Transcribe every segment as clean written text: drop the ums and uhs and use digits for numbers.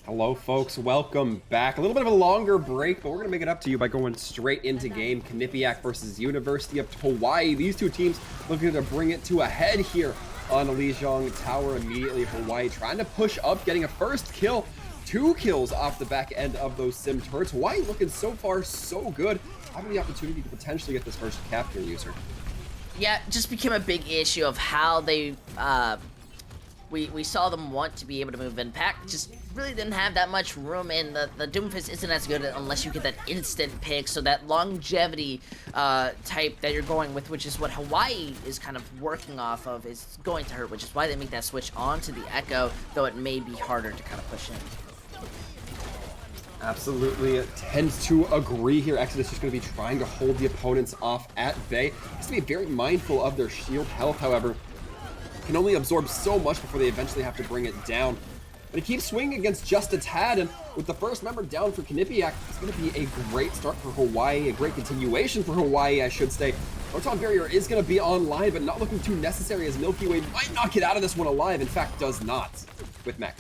Hello folks, welcome back. A little bit of a longer break, but we're gonna make it up to you by going straight into game. Quinnipiac versus University of Hawaii. These two teams looking to bring it to a head here on Lijiang Tower immediately. Hawaii trying to push up, getting a first kill. 2 kills off the back end of those sim turrets. Hawaii looking so far so good. Having the opportunity to potentially get this first cap here, user. Yeah, it just became a big issue of how they, we saw them want to be able to move in. Pack just really didn't have that much room, and the Doomfist isn't as good unless you get that instant pick, so that longevity type that you're going with, which is what Hawaii is kind of working off of, is going to hurt, which is why they make that switch onto the Echo, though it may be harder to kind of push in. Absolutely tends to agree here. Exodus just going to be trying to hold the opponents off at bay. Has to be very mindful of their shield health, however. Can only absorb so much before they eventually have to bring it down. But he keeps swinging against just a tad, and with the first member down for Quinnipiac, it's going to be a great start for Hawaii, a great continuation for Hawaii, I should say. Proton Barrier is going to be online, but not looking too necessary, as Milky Way might not get out of this one alive. In fact, does not with Mech.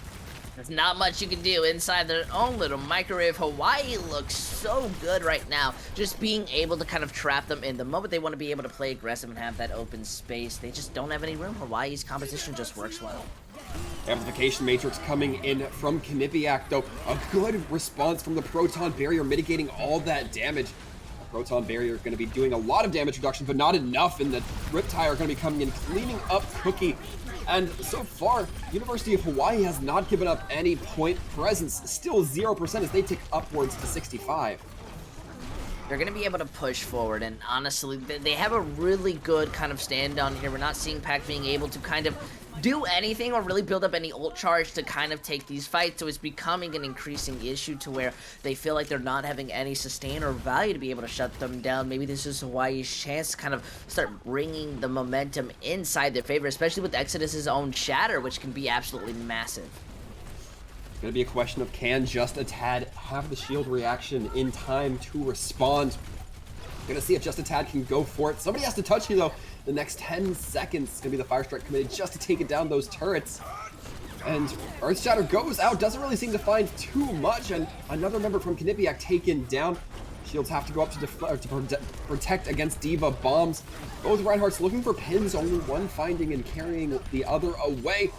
There's not much you can do inside their own little microwave. Hawaii looks so good right now. Just being able to kind of trap them in the moment they want to be able to play aggressive and have that open space. They just don't have any room. Hawaii's composition just works well. Amplification Matrix coming in from Quinnipiac, though. A good response from the Proton Barrier, mitigating all that damage. The Proton Barrier is going to be doing a lot of damage reduction, but not enough, and the Riptide are going to be coming in, cleaning up Cookie. And so far, University of Hawaii has not given up any point presence. Still 0% as they tick upwards to 65. They're going to be able to push forward, and honestly, they have a really good kind of stand down here. We're not seeing Pac being able to kind of do anything or really build up any ult charge to kind of take these fights, so it's becoming an increasing issue to where they feel like they're not having any sustain or value to be able to shut them down. Maybe this is Hawaii's chance to kind of start bringing the momentum inside their favor, especially with Exodus's own Shatter, which can be absolutely massive. It's going to be a question of, can Just a Tad have the shield reaction in time to respond? Gonna see if Just a Tad can go for it. Somebody has to touch you, though. The next 10 seconds is gonna be the Fire Strike committed just to take it down those turrets. And Earth Shatter goes out, doesn't really seem to find too much, and another member from Quinnipiac taken down. Shields have to go up to protect against Diva bombs. Both Reinhardts looking for pins, only one finding and carrying the other away.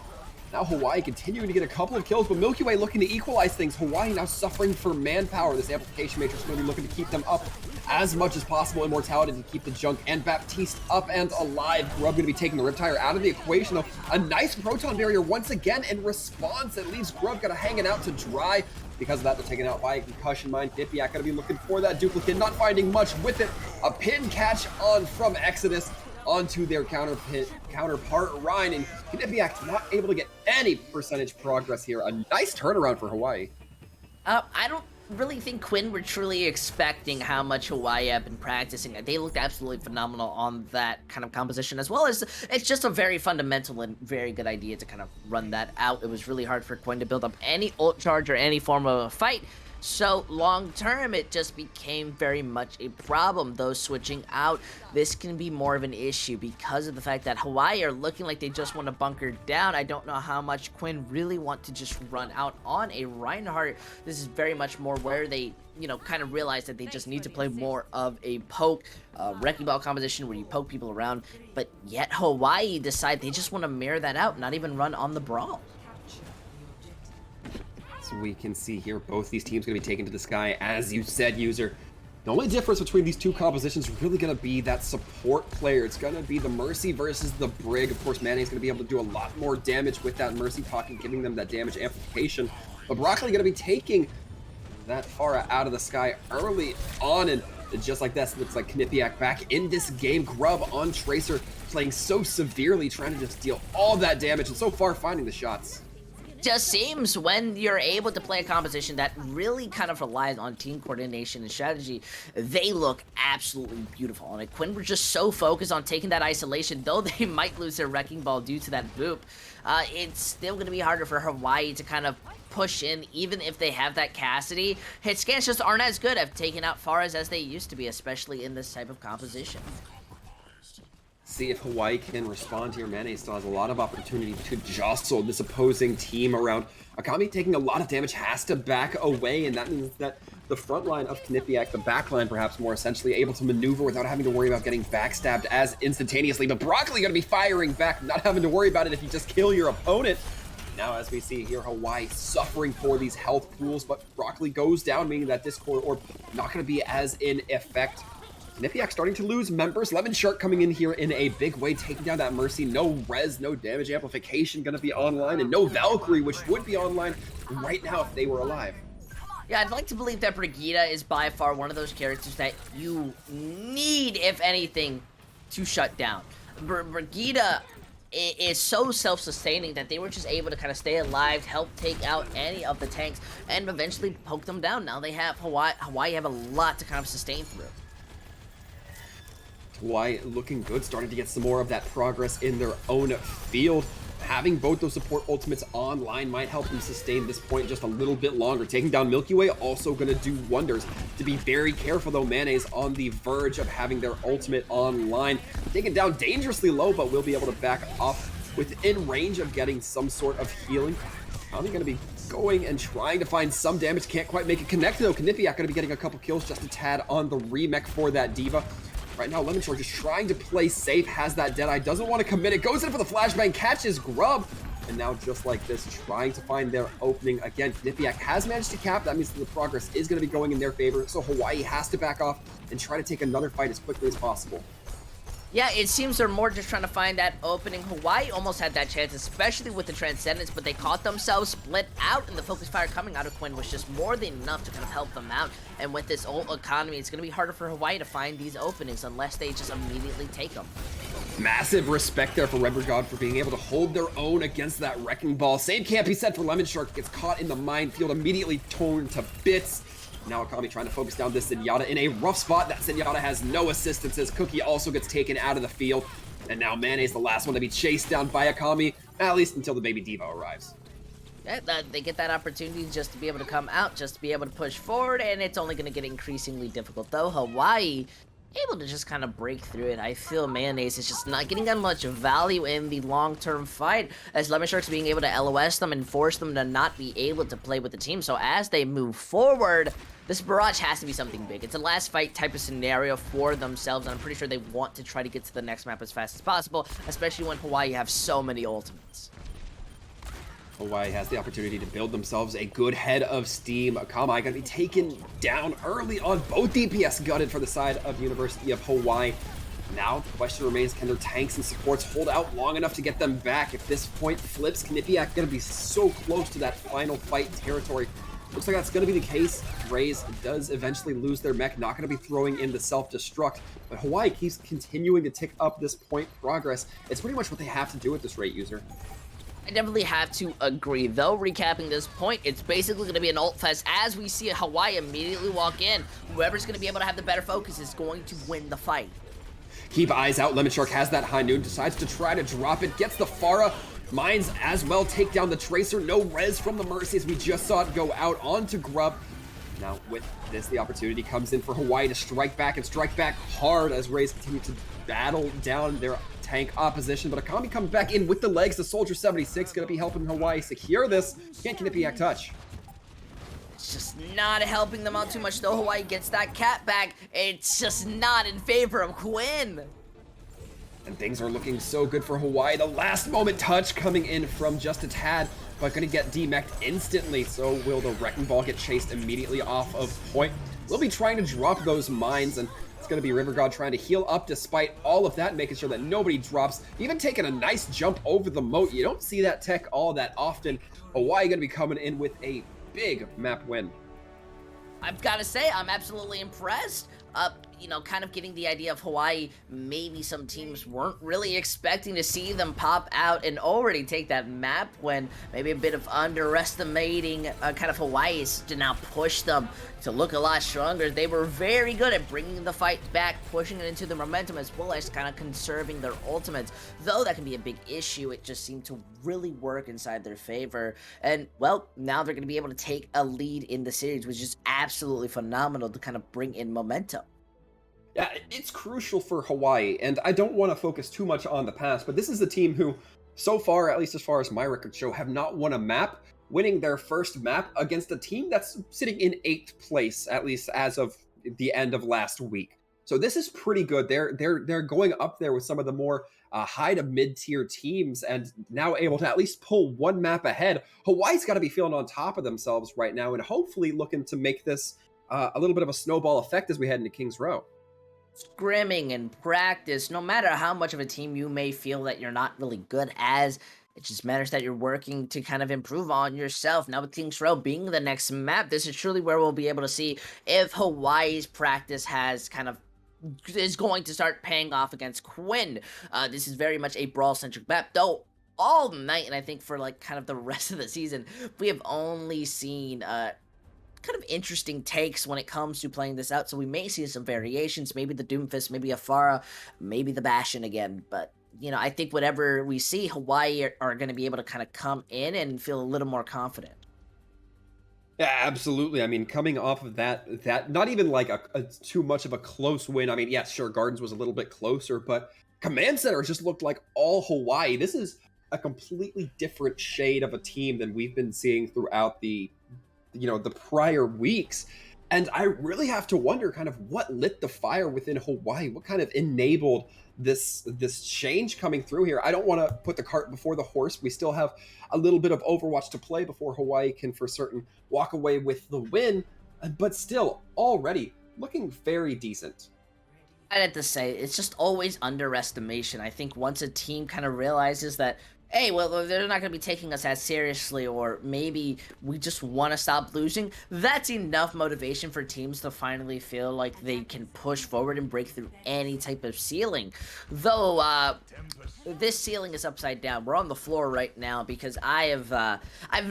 Now Hawaii continuing to get a couple of kills, but Milky Way looking to equalize things. Hawaii now suffering for manpower. This Amplification Matrix is going to be looking to keep them up as much as possible. Immortality to keep the Junk and Baptiste up and alive. Grub going to be taking the Riptire out of the equation, though. A nice Proton Barrier once again in response that leaves Grub kind of hanging out to dry. Because of that, they're taken out by a concussion mine. Quinnipiac going to be looking for that duplicate, not finding much with it. A pin catch on from Exodus onto their counterpart Ryan, and Quinnipiac not able to get any percentage progress here. A nice turnaround for Hawaii. I don't really think Quinn were truly expecting how much Hawaii have been practicing. They looked absolutely phenomenal on that kind of composition, as well as it's just a very fundamental and very good idea to kind of run that out. It was really hard for Quinn to build up any ult charge or any form of a fight. So long term, it just became very much a problem. Though switching out, this can be more of an issue because of the fact that Hawaii are looking like they just want to bunker down. I don't know how much Quinn really want to just run out on a Reinhardt. This is very much more where they, you know, kind of realize that they just need to play more of a poke, wrecking ball composition where you poke people around. But yet Hawaii decide they just want to mirror that out, not even run on the brawl. We can see here both these teams going to be taken to the sky, as you said, user. The only difference between these two compositions is really going to be that support player. It's going to be the Mercy versus the Brig. Of course, Manny is going to be able to do a lot more damage with that Mercy pocket, giving them that damage amplification. But Broccoli going to be taking that Pharah out of the sky early on, and just like that, looks like Quinnipiac back in this game. Grub on Tracer, playing so severely, trying to just deal all that damage, and so far finding the shots. Just seems when you're able to play a composition that really kind of relies on team coordination and strategy, they look absolutely beautiful. And Quinn were just so focused on taking that isolation, though they might lose their wrecking ball due to that boop. It's still going to be harder for Hawaii to kind of push in, even if they have that Cassidy. Hit scans just aren't as good at taking out Faraz as they used to be, especially in this type of composition. See if Hawaii can respond here. Mane still has a lot of opportunity to jostle this opposing team around. Akami taking a lot of damage, has to back away, and that means that the front line of Quinnipiac, the back line perhaps more essentially, able to maneuver without having to worry about getting backstabbed as instantaneously. But Broccoli going to be firing back, not having to worry about it if you just kill your opponent. Now, as we see here, Hawaii suffering for these health pools, but Broccoli goes down, meaning that Discord Orb not going to be as in effect. Quinnipiac starting to lose members. Lemon Shark coming in here in a big way, taking down that Mercy. No res, no damage amplification going to be online, and no Valkyrie, which would be online right now if they were alive. Yeah, I'd like to believe that Brigida is by far one of those characters that you need, if anything, to shut down. Brigida is so self-sustaining that they were just able to kind of stay alive, help take out any of the tanks, and eventually poke them down. Now they have Hawaii have a lot to kind of sustain through. Hawaii looking good, starting to get some more of that progress in their own field. Having both those support ultimates online might help them sustain this point just a little bit longer. Taking down Milky Way also going to do wonders. To be very careful though, Mane's on the verge of having their ultimate online. Taken down dangerously low, but will be able to back off within range of getting some sort of healing. Probably going to be going and trying to find some damage. Can't quite make it connect though. Quinnipiac going to be getting a couple kills, just a tad on the remech for that Diva. Right now, Lemon Shark just trying to play safe, has that Deadeye, doesn't want to commit it, goes in for the flashbang, catches Grub, and now just like this, trying to find their opening again. Quinnipiac has managed to cap, that means that the progress is going to be going in their favor, so Hawaii has to back off and try to take another fight as quickly as possible. Yeah, it seems they're more just trying to find that opening. Hawaii almost had that chance, especially with the Transcendence, but they caught themselves split out, and the focus fire coming out of Quinn was just more than enough to kind of help them out. And with this ult economy, it's going to be harder for Hawaii to find these openings unless they just immediately take them. Massive respect there for Red Brigade for being able to hold their own against that Wrecking Ball. Same can't be said for Lemon Shark, gets caught in the minefield, immediately torn to bits. Now Akami trying to focus down this Zenyatta in a rough spot. That Zenyatta has no assistances. Cookie also gets taken out of the field. And now Mane's the last one to be chased down by Akami, at least until the baby Diva arrives. Yeah, they get that opportunity just to be able to come out, just to be able to push forward, and it's only going to get increasingly difficult. Though Hawaii able to just kind of break through it. I feel Mayonnaise is just not getting that much value in the long-term fight, as Lemon Shark's being able to LOS them and force them to not be able to play with the team. So as they move forward, this barrage has to be something big. It's a last fight type of scenario for themselves, and I'm pretty sure they want to try to get to the next map as fast as possible, especially when Hawaii have so many ultimates. Hawaii has the opportunity to build themselves a good head of steam. Akamai gonna be taken down early on. Both DPS gutted for the side of University of Hawaii. Now the question remains, can their tanks and supports hold out long enough to get them back? If this point flips, Quinnipiac gonna be so close to that final fight territory. Looks like that's gonna be the case. Raze does eventually lose their mech, not gonna be throwing in the self-destruct, but Hawaii keeps continuing to tick up this point progress. It's pretty much what they have to do with this rate user. I definitely have to agree, though. Recapping this point, it's basically going to be an ult fest as we see Hawaii immediately walk in. Whoever's going to be able to have the better focus is going to win the fight. Keep eyes out. Lemon Shark has that high noon, decides to try to drop it, gets the Pharah. Mines as well take down the Tracer. No res from the Mercy as we just saw it go out onto Grub. Now with this, the opportunity comes in for Hawaii to strike back and strike back hard as Rays continue to battle down their tank opposition, but Akami comes back in with the legs. The Soldier 76 gonna be helping Hawaii secure this. Can't Quinnipiac touch. It's just not helping them out too much, though. Hawaii gets that cat back. It's just not in favor of Quinn. And things are looking so good for Hawaii. The last moment touch coming in from just a tad, but gonna get demeched instantly. So will the Wrecking Ball get chased immediately off of point? We'll be trying to drop those mines, and it's going to be River God trying to heal up despite all of that, making sure that nobody drops, even taking a nice jump over the moat. You don't see that tech all that often. Hawaii going to be coming in with a big map win. I've got to say, I'm absolutely impressed. You know, kind of getting the idea of Hawaii, maybe some teams weren't really expecting to see them pop out and already take that map when maybe a bit of underestimating kind of Hawaii's to now push them to look a lot stronger. They were very good at bringing the fight back, pushing it into the momentum, as well as kind of conserving their ultimates. Though that can be a big issue, it just seemed to really work inside their favor. And, well, now they're going to be able to take a lead in the series, which is absolutely phenomenal to kind of bring in momentum. Yeah, it's crucial for Hawaii, and I don't want to focus too much on the past, but this is a team who, so far, at least as far as my records show, have not won a map, winning their first map against a team that's sitting in 8th place, at least as of the end of last week. So this is pretty good. They're going up there with some of the more high to mid-tier teams, and now able to at least pull one map ahead. Hawaii's got to be feeling on top of themselves right now, and hopefully looking to make this a little bit of a snowball effect as we head into King's Row. Scrimming and practice, no matter how much of a team you may feel that you're not really good as, it just matters that you're working to kind of improve on yourself. Now with Kings Row being the next map, this is truly where we'll be able to see if Hawaii's practice is going to start paying off against Quinn. This is very much a brawl-centric map, though all night, and I think for like kind of the rest of the season, we have only seen kind of interesting takes when it comes to playing this out, so we may see some variations, maybe the Doomfist, maybe a Pharah, maybe the Bastion again, but you know, I think whatever we see, Hawaii are going to be able to kind of come in and feel a little more confident. Yeah, absolutely. I mean, coming off of that not even like a too much of a close win. I mean, yes, sure, Gardens was a little bit closer, but Command Center just looked like all Hawaii. This is a completely different shade of a team than we've been seeing throughout the prior weeks. And I really have to wonder kind of what lit the fire within Hawaii, what kind of enabled this change coming through here. I don't want to put the cart before the horse. We still have a little bit of Overwatch to play before Hawaii can for certain walk away with the win, but still already looking very decent. I had to say, it's just always underestimation. I think once a team kind of realizes that, hey, well, they're not going to be taking us as seriously, or maybe we just want to stop losing, that's enough motivation for teams to finally feel like they can push forward and break through any type of ceiling. Though, this ceiling is upside down. We're on the floor right now because I've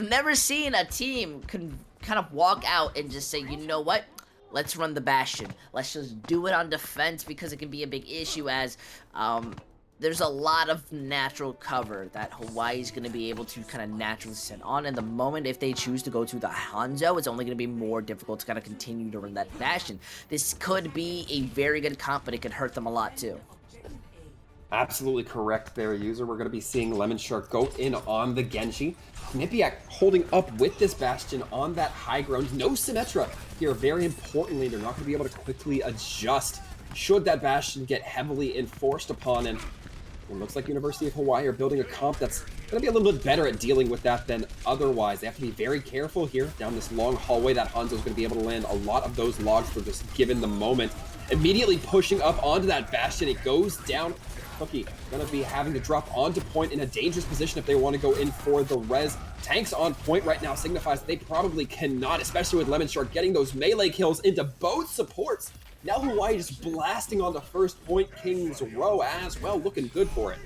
never seen a team kind of walk out and just say, you know what? Let's run the Bastion. Let's just do it on defense, because it can be a big issue as, there's a lot of natural cover that Hawaii's going to be able to kind of naturally sit on, and the moment if they choose to go to the Hanzo, it's only going to be more difficult to kind of continue to run that Bastion. This could be a very good comp, but it could hurt them a lot too. Absolutely correct there, user. We're going to be seeing Lemon Shark go in on the Genji. Quinnipiac holding up with this Bastion on that high ground. No Symmetra here. Very importantly, they're not going to be able to quickly adjust should that Bastion get heavily enforced upon, and it looks like University of Hawaii are building a comp that's going to be a little bit better at dealing with that than otherwise. They have to be very careful here down this long hallway. That Hanzo's going to be able to land a lot of those logs for just given the moment. Immediately pushing up onto that Bastion. It goes down. Cookie going to be having to drop onto point in a dangerous position if they want to go in for the res. Tanks on point right now signifies that they probably cannot, especially with Lemon Shark getting those melee kills into both supports. Now Hawaii just blasting on the first point. King's Row as well, looking good for it.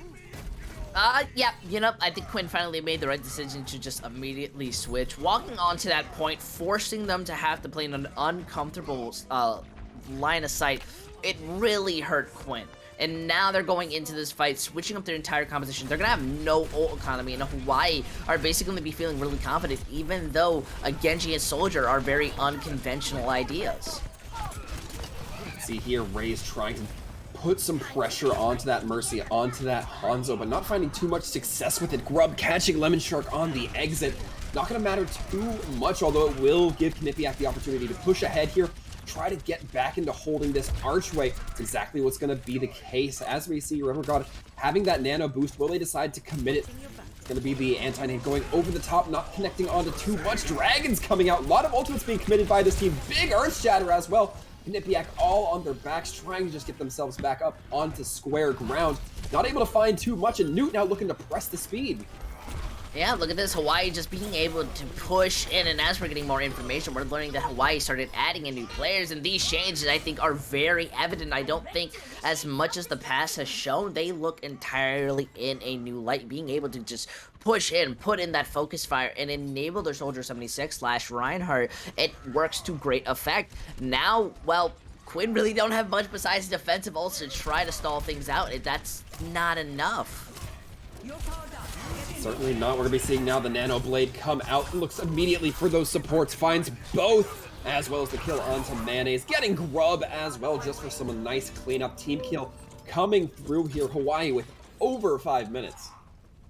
Yeah, you know, I think Quinn finally made the right decision to just immediately switch. Walking onto that point, forcing them to have to play in an uncomfortable line of sight, it really hurt Quinn. And now they're going into this fight, switching up their entire composition. They're going to have no ult economy, and Hawaii are basically going to be feeling really confident, even though a Genji and Soldier are very unconventional ideas. See here, Ray's trying to put some pressure onto that Mercy, onto that Hanzo, but not finding too much success with it. Grub catching Lemon Shark on the exit. Not going to matter too much, although it will give Quinnipiac the opportunity to push ahead here, try to get back into holding this archway. It's exactly what's going to be the case. As we see River God having that nano boost, will they decide to commit it? It's going to be the anti-nade going over the top, not connecting onto too much. Dragons coming out. A lot of ultimates being committed by this team. Big Earth Shatter as well. Quinnipiac all on their backs, trying to just get themselves back up onto square ground. Not able to find too much, and Newt now looking to press the speed. Yeah, look at this, Hawaii just being able to push in, and as we're getting more information, we're learning that Hawaii started adding in new players, and these changes, I think, are very evident. I don't think, as much as the past has shown, they look entirely in a new light, being able to just push in, put in that focus fire, and enable their Soldier 76/Reinhardt. It works to great effect. Now, well, Quinn really don't have much besides defensive ults to try to stall things out, and that's not enough. Certainly not. We're going to be seeing now the Nano Blade come out. Looks immediately for those supports. Finds both. as well as the kill onto Mayonnaise. Getting Grub as well, just for some nice cleanup. Team kill coming through here. Hawaii with over 5 minutes.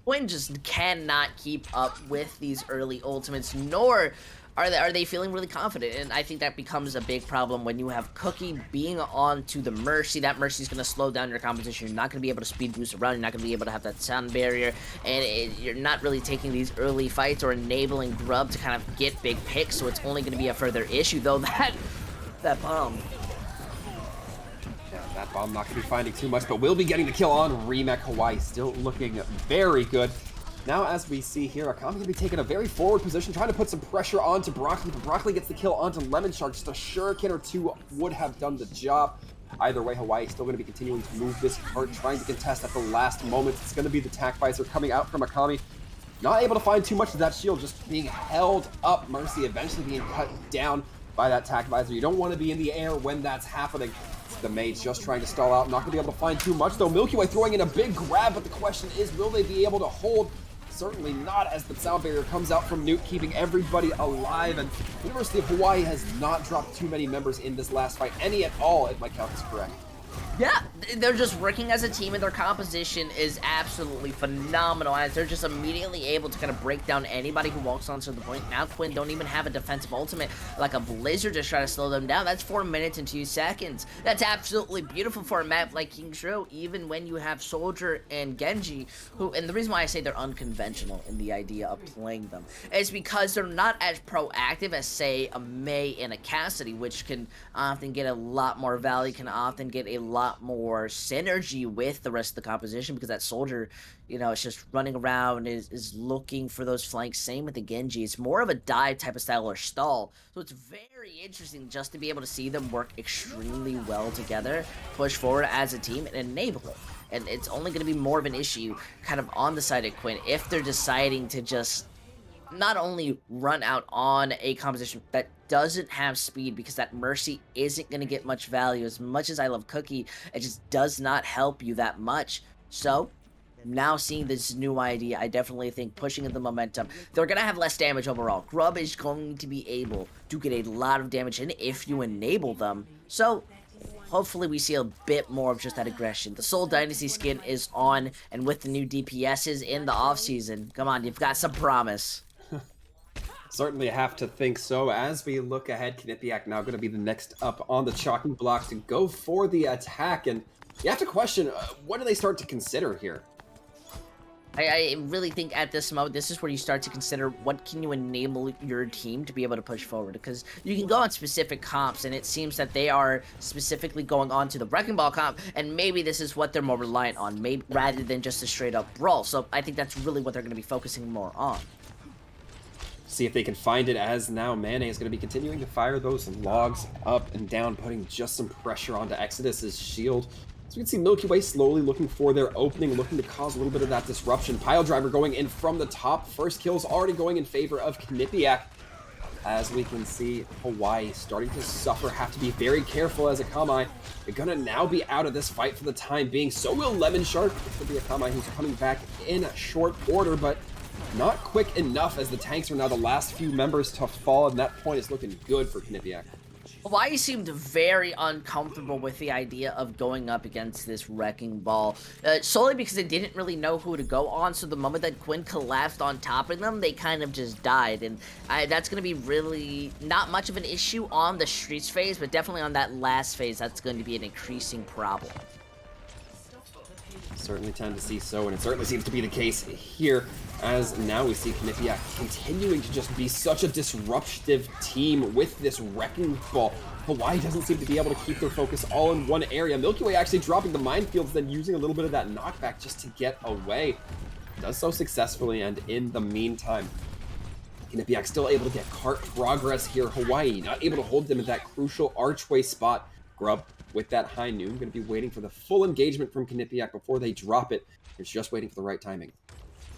Quinn just cannot keep up with these early ultimates, nor are they feeling really confident, and I think that becomes a big problem when you have Cookie being on to the Mercy. That Mercy is going to slow down your competition. You're not going to be able to speed boost around. You're not going to be able to have that sound barrier, and you're not really taking these early fights or enabling Grub to kind of get big picks, so it's only going to be a further issue, though. That bomb. That bomb not going to be finding too much, but will be getting the kill on Remake. Hawaii still looking very good. Now, as we see here, Akami going to be taking a very forward position, trying to put some pressure onto Broccoli, but Broccoli gets the kill onto Lemon Shark. Just a shuriken or two would have done the job. Either way, Hawaii still going to be continuing to move this cart, trying to contest at the last moment. It's going to be the Tac Visor coming out from Akami. Not able to find too much of that shield, just being held up. Mercy eventually being cut down by that Tac Visor. You don't want to be in the air when that's happening. The Mage just trying to stall out. Not going to be able to find too much, though. Milky Way throwing in a big grab, but the question is, will they be able to hold? Certainly not, as the sound barrier comes out from Newt, keeping everybody alive. And University of Hawaii has not dropped too many members in this last fight, any at all, if my count is correct. Yeah, they're just working as a team, and their composition is absolutely phenomenal, as they're just immediately able to kind of break down anybody who walks onto the point. Now Quinn don't even have a defensive ultimate like a Blizzard just trying to slow them down. That's 4 minutes and 2 seconds. That's absolutely beautiful for a map like King's Row, even when you have Soldier and Genji, who, and the reason why I say they're unconventional in the idea of playing them is because they're not as proactive as, say, a Mei and a Cassidy, which can often get a lot more value, can often get a lot more synergy with the rest of the composition, because that Soldier, you know, it's just running around, is looking for those flanks. Same with the Genji. It's more of a dive type of style or stall. So it's very interesting just to be able to see them work extremely well together, push forward as a team, and enable it. And it's only going to be more of an issue kind of on the side of Quinn if they're deciding to just not only run out on a composition that doesn't have speed, because that Mercy isn't going to get much value. As much as I love Cookie, it just does not help you that much. So now seeing this new idea, I definitely think pushing in the momentum, they're going to have less damage overall. Grub is going to be able to get a lot of damage in if you enable them. So hopefully we see a bit more of just that aggression. The Soul Dynasty skin is on, and with the new DPSs in the offseason, come on, you've got some promise. Certainly have to think so. As we look ahead, Quinnipiac now going to be the next up on the chopping blocks to go for the attack. And you have to question, what do they start to consider here? I really think at this moment, this is where you start to consider what can you enable your team to be able to push forward. Because you can go on specific comps, and it seems that they are specifically going on to the Wrecking Ball comp, and maybe this is what they're more reliant on, maybe rather than just a straight up brawl. So I think that's really what they're going to be focusing more on. See if they can find it, as now Mayonnaise is going to be continuing to fire those logs up and down, putting just some pressure onto Exodus's shield. So we can see Milky Way slowly looking for their opening, looking to cause a little bit of that disruption. Pile Driver going in from the top. First kill's already going in favor of Quinnipiac. As we can see, Hawaii starting to suffer, have to be very careful as Akamai. They're going to now be out of this fight for the time being. So will Lemon Shark. This will be Akamai who's coming back in short order, but not quick enough, as the tanks are now the last few members to fall, and that point is looking good for Quinnipiac. Hawaii seemed very uncomfortable with the idea of going up against this Wrecking Ball, solely because they didn't really know who to go on. So the moment that Quinn collapsed on top of them, they kind of just died, and that's going to be really not much of an issue on the Streets phase, but definitely on that last phase, that's going to be an increasing problem. Certainly tend to see so, and it certainly seems to be the case here, as now we see Quinnipiac continuing to just be such a disruptive team with this Wrecking Ball. Hawaii doesn't seem to be able to keep their focus all in one area. Milky Way actually dropping the minefields, then using a little bit of that knockback just to get away. Does so successfully, and in the meantime, Quinnipiac still able to get cart progress here. Hawaii not able to hold them at that crucial archway spot. Grub with that high noon, going to be waiting for the full engagement from Quinnipiac before they drop it. It's just waiting for the right timing.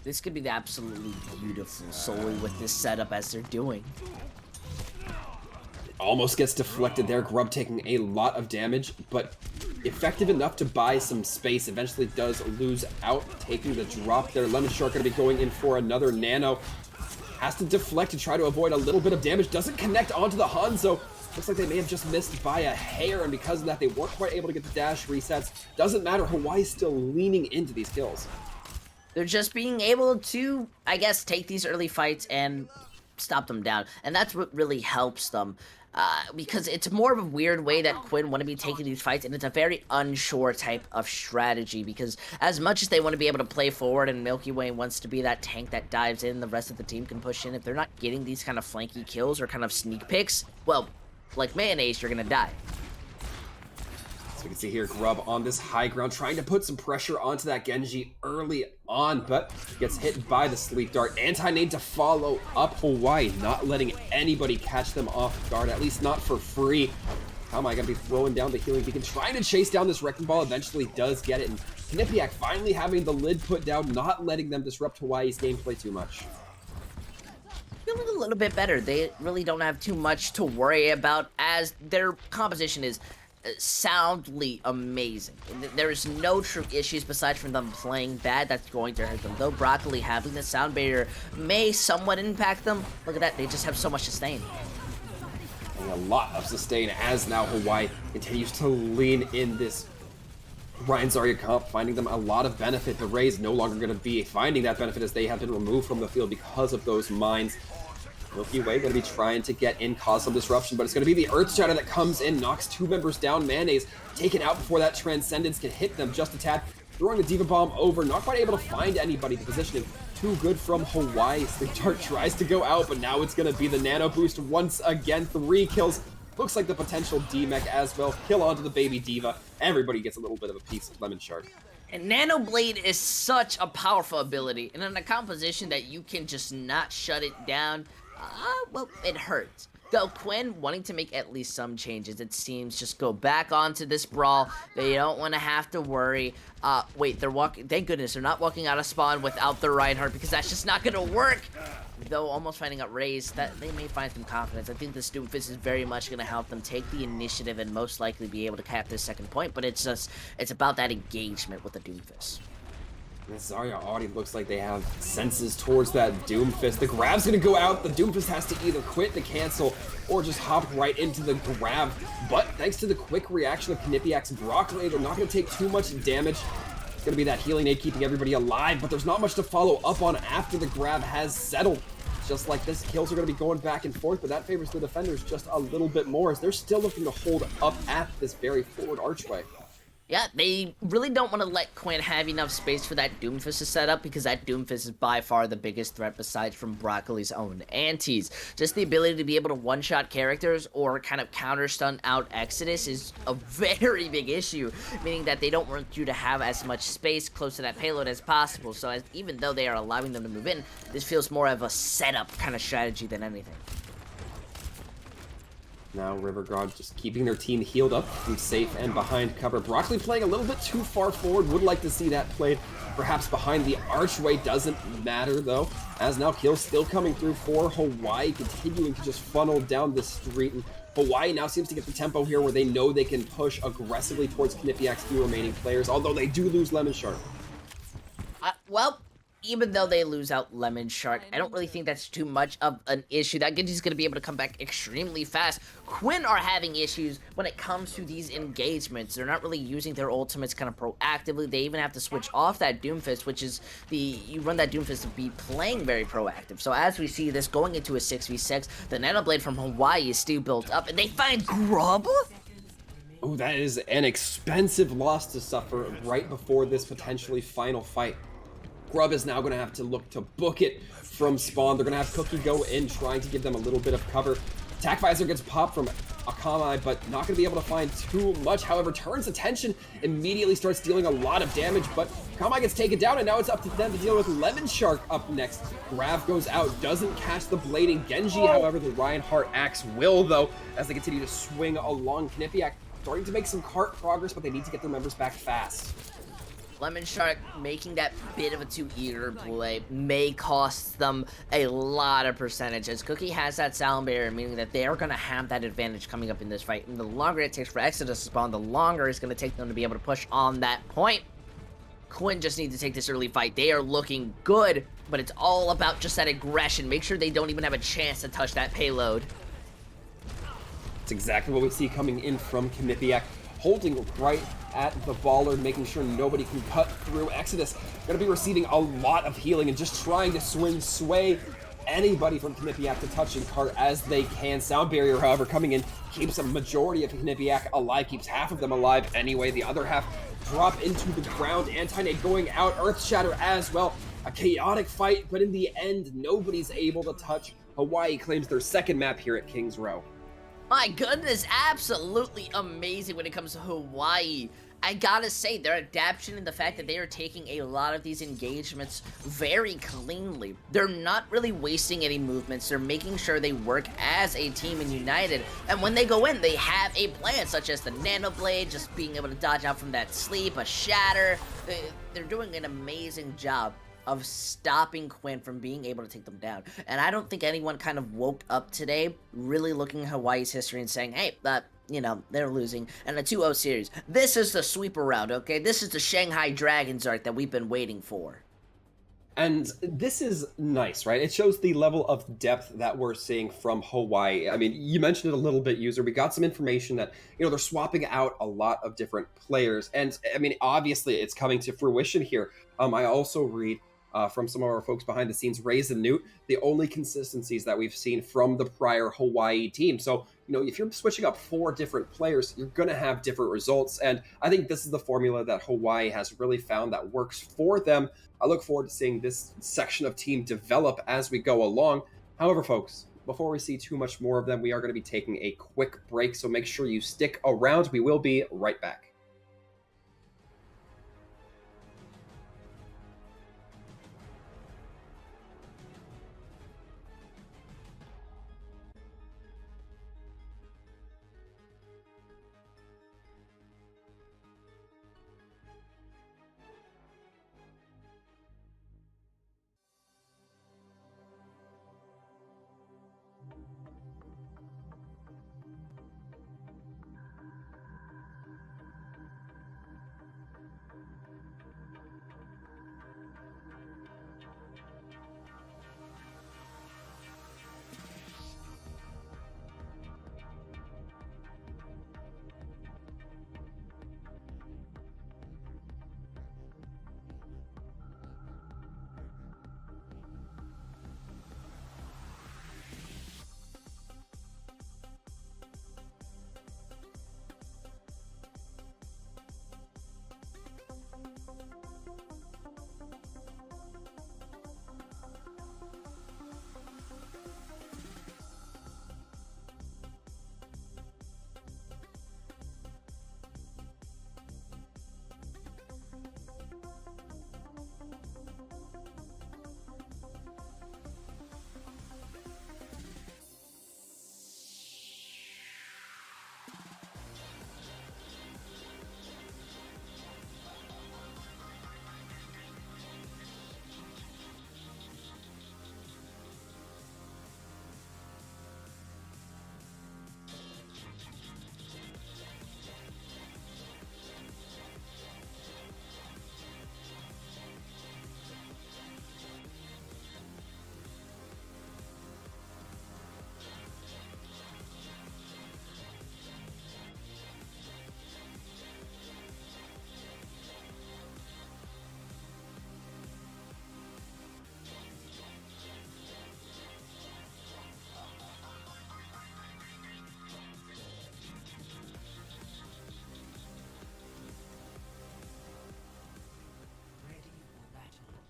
This could be absolutely beautiful, solely with this setup as they're doing. Almost gets deflected there. Grub taking a lot of damage, but effective enough to buy some space. Eventually does lose out, taking the drop there. Lemon Shark going to be going in for another nano. has to deflect to try to avoid a little bit of damage. Doesn't connect onto the Hanzo. Looks like they may have just missed by a hair, and because of that, they weren't quite able to get the dash resets. Doesn't matter, Hawaii's still leaning into these kills. They're just being able to, I guess, take these early fights and stop them down. And that's what really helps them. Because it's more of a weird way that Quinn want to be taking these fights, and it's a very unsure type of strategy, because as much as they want to be able to play forward and Milky Way wants to be that tank that dives in, the rest of the team can push in, if they're not getting these kind of flanky kills or kind of sneak picks, well, like mayonnaise, you're gonna die. So we can see here Grub on this high ground, trying to put some pressure onto that Genji early on, but gets hit by the sleep dart. Anti-nade to follow up. Hawaii not letting anybody catch them off guard, at least not for free. How am I gonna be throwing down the healing beacon, trying to chase down this wrecking ball, eventually does get it, and Quinnipiac finally having the lid put down, not letting them disrupt Hawaii's gameplay too much. Feeling a little bit better. They really don't have too much to worry about, as their composition is soundly amazing. There's no true issues besides from them playing bad that's going to hurt them. Though Broccoli having the sound barrier may somewhat impact them, look at that, they just have so much sustain. And a lot of sustain as now Hawaii continues to lean in this Ryan Zarya comp, finding them a lot of benefit. The Rays no longer going to be finding that benefit as they have been removed from the field because of those mines. Milky Way going to be trying to get in, cause some disruption, but it's going to be the Earth Shatter that comes in, knocks two members down. Mayonnaise taken out before that Transcendence can hit them just a tad. Throwing the Diva Bomb over, not quite able to find anybody. The positioning too good from Hawaii. Sleep Dart tries to go out, but now it's going to be the Nano Boost once again. 3 kills. Looks like the potential D-Mech as well. Kill onto the baby Diva. Everybody gets a little bit of a piece of Lemon Shark. And Nano Blade is such a powerful ability, and in a composition that you can just not shut it down, well, it hurts. Though Quinn wanting to make at least some changes, it seems, just go back onto this brawl. They don't want to have to worry. Wait, they're walking, thank goodness, they're not walking out of spawn without the Reinhardt, because that's just not gonna work. Though almost finding out Raze, that they may find some confidence. I think this Doomfist is very much going to help them take the initiative and most likely be able to cap this second point, but it's about that engagement with the Doomfist. And Zarya already looks like they have senses towards that Doomfist. The grab's gonna go out. The Doomfist has to either quit the cancel or just hop right into the grab. But thanks to the quick reaction of Quinnipiac's Broccoli, they're not gonna take too much damage. It's gonna be that healing aid keeping everybody alive, but there's not much to follow up on after the grab has settled. Just like this, kills are gonna be going back and forth, but that favors the defenders just a little bit more as they're still looking to hold up at this very forward archway. Yeah, they really don't want to let Quinn have enough space for that Doomfist to set up, because that Doomfist is by far the biggest threat besides from Broccoli's own antis. Just the ability to be able to one-shot characters or kind of counter-stun out Exodus is a very big issue, meaning that they don't want you to have as much space close to that payload as possible. So even though they are allowing them to move in, this feels more of a setup kind of strategy than anything. Now River God just keeping their team healed up from safe and behind cover. Broccoli playing a little bit too far forward. Would like to see that played perhaps behind the archway. Doesn't matter though, as now kills still coming through for Hawaii, continuing to just funnel down the street. And Hawaii now seems to get the tempo here where they know they can push aggressively towards Quinnipiac's 2 remaining players, although they do lose Lemon Shark. Well, even though they lose out Lemon Shark, I don't really think that's too much of an issue. That Genji's going to be able to come back extremely fast. Quinn are having issues when it comes to these engagements. They're not really using their ultimates kind of proactively. They even have to switch off that Doomfist, which is you run that Doomfist to be playing very proactive. So as we see this going into a 6v6, the Nano Blade from Hawaii is still built up, and they find Grub? Oh, that is an expensive loss to suffer right before this potentially final fight. Grub is now going to have to look to book it from spawn. They're going to have Cookie go in, trying to give them a little bit of cover. Attack Visor gets popped from Akamai, but not going to be able to find too much. However, turns attention, immediately starts dealing a lot of damage, but Akamai gets taken down, and now it's up to them to deal with Lemon Shark up next. Grab goes out, doesn't catch the blading Genji. However, the Reinhardt axe will, though, as they continue to swing along. Quinnipiac starting to make some cart progress, but they need to get their members back fast. Lemon Shark making that bit of a two-eater play may cost them a lot of percentages. Cookie has that sound barrier, meaning that they are going to have that advantage coming up in this fight. And the longer it takes for Exodus to spawn, the longer it's going to take them to be able to push on that point. Quinn just needs to take this early fight. They are looking good, but it's all about just that aggression. Make sure they don't even have a chance to touch that payload. It's exactly what we see coming in from Quinnipiac, holding right at the baller, making sure nobody can cut through. Exodus going to be receiving a lot of healing and just trying to sway anybody from Quinnipiac to touch and cart as they can. Sound Barrier, however, coming in, keeps a majority of Quinnipiac alive, keeps half of them alive anyway. The other half drop into the ground. Anti-Nade going out, Earth Shatter as well. A chaotic fight, but in the end, nobody's able to touch. Hawaii claims their second map here at Kings Row. My goodness, absolutely amazing when it comes to Hawaii. I gotta say, their adaptation and the fact that they are taking a lot of these engagements very cleanly. They're not really wasting any movements. They're making sure they work as a team and united. And when they go in, they have a plan, such as the Nano Blade, just being able to dodge out from that sleep, a shatter. They're doing an amazing job of stopping Quinn from being able to take them down. And I don't think anyone kind of woke up today really looking at Hawaii's history and saying, hey, you know, they're losing in a 2-0 series. This is the sweeper round, okay? This is the Shanghai Dragons arc that we've been waiting for. And this is nice, right? It shows the level of depth that we're seeing from Hawaii. I mean, you mentioned it a little bit, User. We got some information that, you know, they're swapping out a lot of different players. And, I mean, obviously it's coming to fruition here. I also read from some of our folks behind the scenes, Raise and Newt, the only consistencies that we've seen from the prior Hawaii team. So, you know, if you're switching up 4 different players, you're going to have different results. And I think this is the formula that Hawaii has really found that works for them. I look forward to seeing this section of team develop as we go along. However, folks, before we see too much more of them, we are going to be taking a quick break. So make sure you stick around. We will be right back.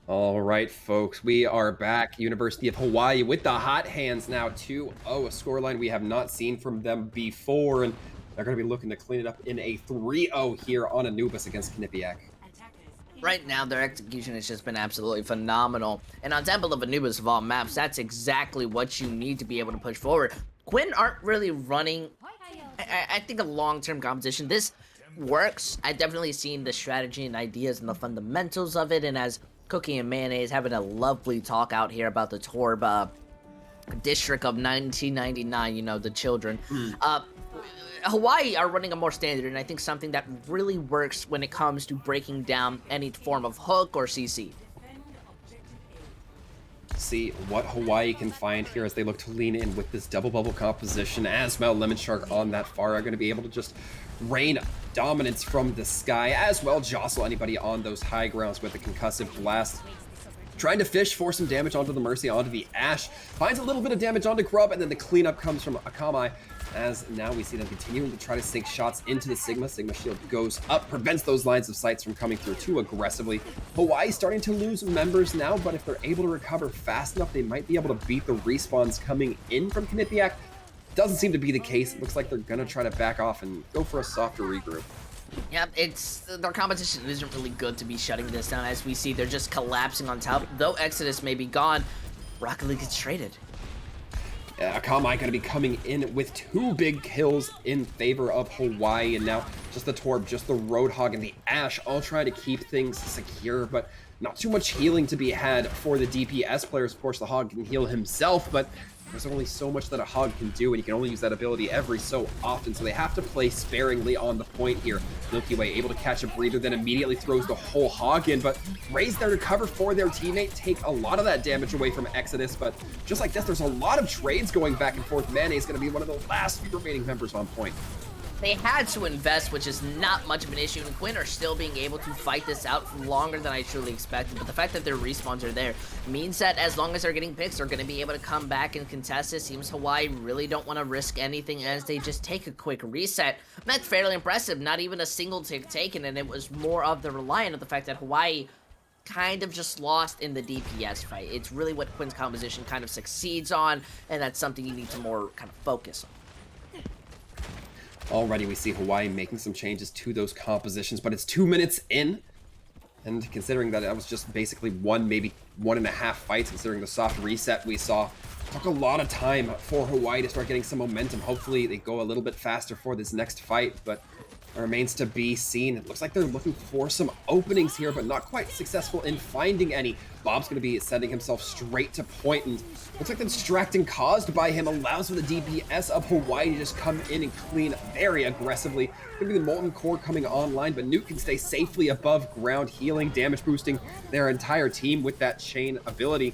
All right, folks, we are back. University of Hawaii with the hot hands now 2-0, a scoreline we have not seen from them before, and they're going to be looking to clean it up in a 3-0 here on Anubis against Quinnipiac. Right now, their execution has just been absolutely phenomenal, and on Temple of Anubis of all maps, that's exactly what you need to be able to push forward. Quinn aren't really running, I think, a long-term competition. This works. I've definitely seen the strategy and ideas and the fundamentals of it, and as Cookie and Mayonnaise having a lovely talk out here about the Torb district of 1999, you know, the children. Hawaii are running a more standard, and I think something that really works when it comes to breaking down any form of hook or CC. See what Hawaii can find here as they look to lean in with this double bubble composition. As well, Lemon Shark on that far are going to be able to just rain dominance from the sky, as well jostle anybody on those high grounds with a concussive blast. Trying to fish for some damage onto the Mercy, onto the Ashe. Finds a little bit of damage onto Grub, and then the cleanup comes from Akamai, as now we see them continuing to try to sink shots into the Sigma. Sigma shield goes up, prevents those lines of sights from coming through too aggressively. Hawaii starting to lose members now, but if they're able to recover fast enough, they might be able to beat the respawns coming in from Quinnipiac. Doesn't seem to be the case. It looks like they're going to try to back off and go for a softer regroup. Yep, their competition isn't really good to be shutting this down. As we see, they're just collapsing on top. Though Exodus may be gone, Rocket League gets traded. Akamai going to be coming in with 2 big kills in favor of Hawaii, and now just the Torb, just the Roadhog, and the Ashe all trying to keep things secure, but not too much healing to be had for the DPS players. Of course, the Hog can heal himself, but there's only so much that a Hog can do, and you can only use that ability every so often, so they have to play sparingly on the point here. Milky Way able to catch a breather, then immediately throws the whole Hog in, but Raze there to cover for their teammate, take a lot of that damage away from Exodus, but just like this, there's a lot of trades going back and forth. Mane is going to be one of the last few remaining members on point. They had to invest, which is not much of an issue, and Quinn are still being able to fight this out for longer than I truly expected, but the fact that their respawns are there means that as long as they're getting picks, they're going to be able to come back and contest it. Seems Hawaii really don't want to risk anything as they just take a quick reset. And that's fairly impressive, not even a single tick taken, and it was more of the reliant of the fact that Hawaii kind of just lost in the DPS fight. It's really what Quinn's composition kind of succeeds on, and that's something you need to more kind of focus on. Already we see Hawaii making some changes to those compositions, but it's 2 minutes in, and considering that was just basically maybe 1.5 fights, considering the soft reset we saw, took a lot of time for Hawaii to start getting some momentum. Hopefully they go a little bit faster for this next fight, but it remains to be seen. It looks like they're looking for some openings here, but not quite successful in finding any. Bob's going to be sending himself straight to point, and looks like the distracting caused by him allows for the DPS of Hawaii to just come in and clean very aggressively. Going to be the Molten Core coming online, but Newt can stay safely above ground, healing, damage boosting their entire team with that chain ability.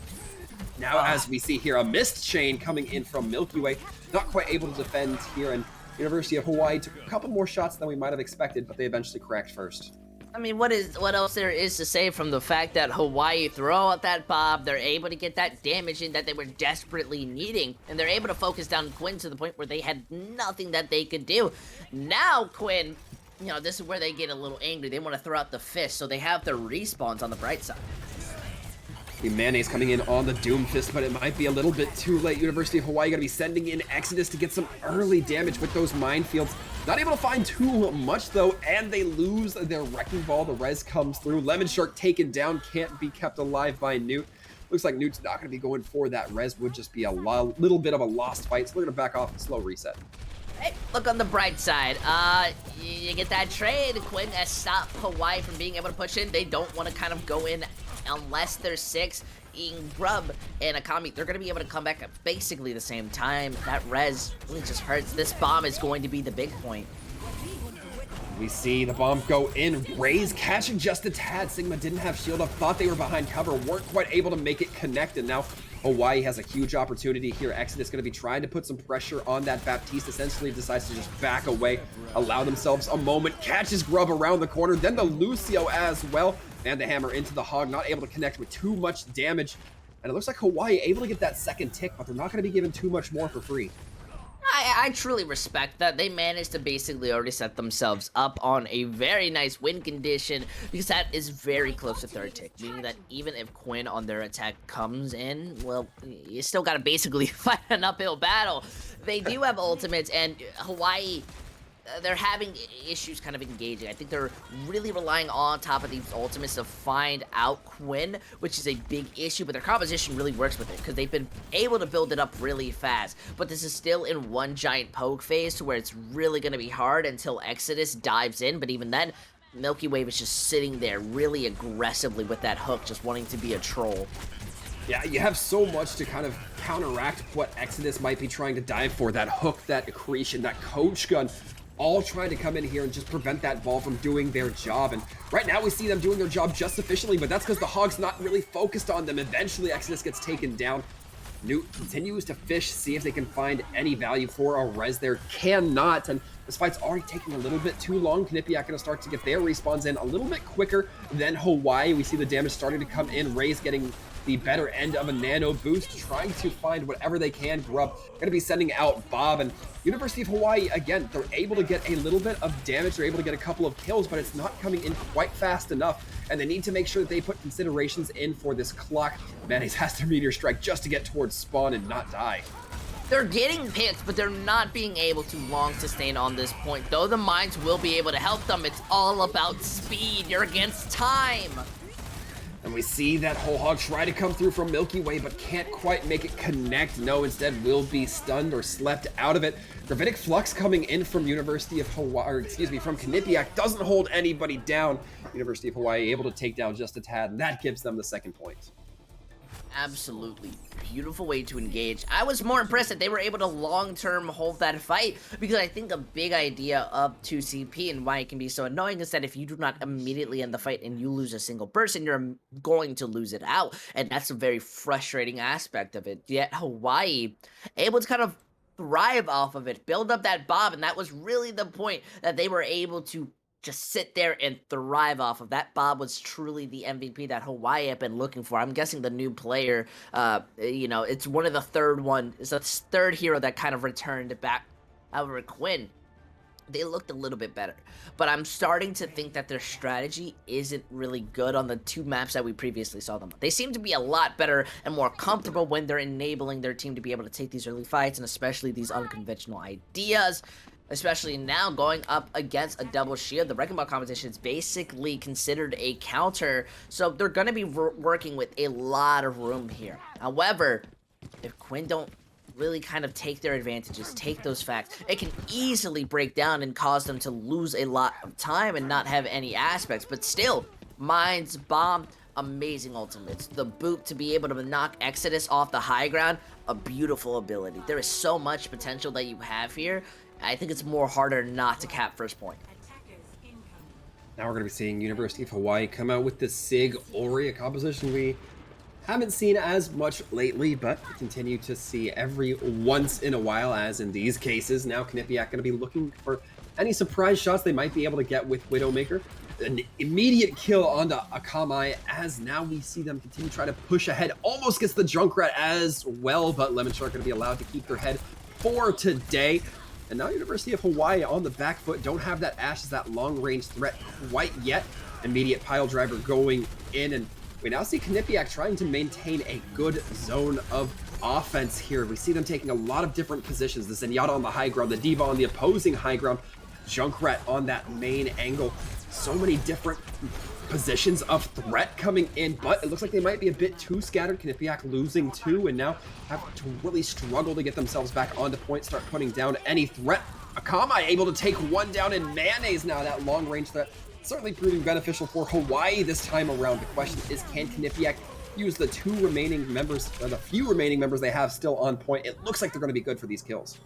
Now, as we see here, a missed chain coming in from Milky Way, not quite able to defend here, and University of Hawaii took a couple more shots than we might have expected, but they eventually cracked first. I mean, what else there is to say from the fact that Hawaii throw out that Bob, they're able to get that damage in that they were desperately needing, and they're able to focus down Quinn to the point where they had nothing that they could do. Now Quinn, you know, this is where they get a little angry. They want to throw out the fist, so they have their respawns on the bright side. The Mayonnaise coming in on the Doom Fist, but it might be a little bit too late. University of Hawaii going to be sending in Exodus to get some early damage with those minefields. Not able to find too much, though, and they lose their Wrecking Ball. The res comes through. Lemon Shark taken down, can't be kept alive by Newt. Looks like Newt's not going to be going for that res. Would just be a little bit of a lost fight, so they're going to back off and slow reset. Hey, look on the bright side. You get that trade. Quinn has stopped Hawaii from being able to push in. They don't want to kind of go in unless they're 6. Grub and Akami, they're going to be able to come back at basically the same time. That res really just hurts. This bomb is going to be the big point. We see the bomb go in. Raze catching just a tad. Sigma didn't have shield up, thought they were behind cover, weren't quite able to make it connect, and now Hawaii has a huge opportunity here. Exodus going to be trying to put some pressure on that. Baptiste essentially decides to just back away, allow themselves a moment, catches Grub around the corner, then the Lucio as well, and the hammer into the Hog, not able to connect with too much damage. And it looks like Hawaii able to get that second tick, but they're not going to be given too much more for free. I truly respect that. They managed to basically already set themselves up on a very nice win condition, because that is very close to third tick, meaning that even if Quinn on their attack comes in, well, you still gotta basically fight an uphill battle. They do have ultimates, and Hawaii, they're having issues kind of engaging. I think they're really relying on top of these ultimates to find out Quinn, which is a big issue, but their composition really works with it because they've been able to build it up really fast. But this is still in one giant poke phase to where it's really going to be hard until Exodus dives in, but even then, Milky Way is just sitting there really aggressively with that hook, just wanting to be a troll. Yeah, you have so much to kind of counteract what Exodus might be trying to dive for. That hook, that accretion, that coach gun. all trying to come in here and just prevent that ball from doing their job. And right now we see them doing their job just sufficiently, but that's because the Hog's not really focused on them. Eventually, Exodus gets taken down. Newt continues to fish, see if they can find any value for a res there. Cannot, and this fight's already taking a little bit too long. Quinnipiac gonna start to get their respawns in a little bit quicker than Hawaii. We see the damage starting to come in. Ray's getting the better end of a nano boost, trying to find whatever they can. Grub gonna be sending out Bob, and University of Hawaii, again, they're able to get a little bit of damage. They're able to get a couple of kills, but it's not coming in quite fast enough, and they need to make sure that they put considerations in for this clock. Mayonnaise has their meteor strike just to get towards spawn and not die. They're getting picked, but they're not being able to long sustain on this point. Though the mines will be able to help them, it's all about speed. You're against time. And we see that whole hog try to come through from Milky Way, but can't quite make it connect. No, instead will be stunned or slept out of it. Gravitic Flux coming in from University of Hawaii, or excuse me, from Quinnipiac, doesn't hold anybody down. University of Hawaii able to take down just a tad, and that gives them the second point. Absolutely beautiful way to engage. I was more impressed that they were able to long-term hold that fight, because I think a big idea of 2CP and why it can be so annoying is that if you do not immediately end the fight and you lose a single person, you're going to lose it out, and that's a very frustrating aspect of it. Yet Hawaii able to kind of thrive off of it, build up that Bob, and that was really the point, that they were able to just sit there and thrive off of that. Bob was truly the MVP that Hawaii had been looking for. I'm guessing the new player, you know, it's one of the it's the third hero that kind of returned back. However, Quinn, they looked a little bit better, but I'm starting to think that their strategy isn't really good on the two maps that we previously saw them on. They seem to be a lot better and more comfortable when they're enabling their team to be able to take these early fights, and especially these unconventional ideas. Especially now going up against a double shield. The Wrecking Ball competition is basically considered a counter, so they're going to be working with a lot of room here. However, if Quinn don't really kind of take their advantages, take those facts, it can easily break down and cause them to lose a lot of time and not have any aspects. But still, Mines, Bomb, amazing ultimates. The boot to be able to knock Exodus off the high ground, a beautiful ability. There is so much potential that you have here. I think it's more harder not to cap first point. Now we're going to be seeing University of Hawaii come out with the Sig Ori, a composition we haven't seen as much lately, but continue to see every once in a while, as in these cases. Now Quinnipiac going to be looking for any surprise shots they might be able to get with Widowmaker. An immediate kill onto Akamai, as now we see them continue to try to push ahead. Almost gets the Junkrat as well, but Lemon Shark going to be allowed to keep their head for today. And now University of Hawaii on the back foot, don't have that Ashe as that long-range threat quite yet. Immediate pile driver going in, and we now see Quinnipiac trying to maintain a good zone of offense here. We see them taking a lot of different positions. The Zenyatta on the high ground, the Diva on the opposing high ground, Junkrat on that main angle. So many different positions of threat coming in, but it looks like they might be a bit too scattered. Quinnipiac losing two, and now have to really struggle to get themselves back onto point, start putting down any threat. Akamai able to take one down, and Mayonnaise now, that long range threat, certainly proving beneficial for Hawaii this time around. The question is, can Quinnipiac use the two remaining members, or the few remaining members they have still on point? It looks like they're going to be good for these kills.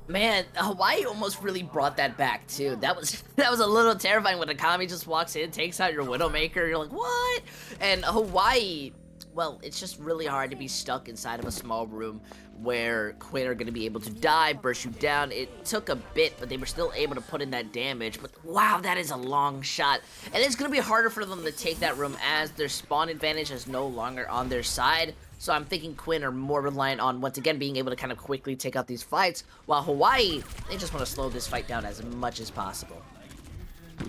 Man, Hawaii almost really brought that back too. That was a little terrifying when Akami just walks in, takes out your Widowmaker. You're like, what? And Hawaii, well, it's just really hard to be stuck inside of a small room where Quinn are going to be able to die, burst you down. It took a bit, but they were still able to put in that damage. But wow, that is a long shot. And it's going to be harder for them to take that room as their spawn advantage is no longer on their side. So I'm thinking Quinn are more reliant on, once again, being able to kind of quickly take out these fights, while Hawaii, they just want to slow this fight down as much as possible.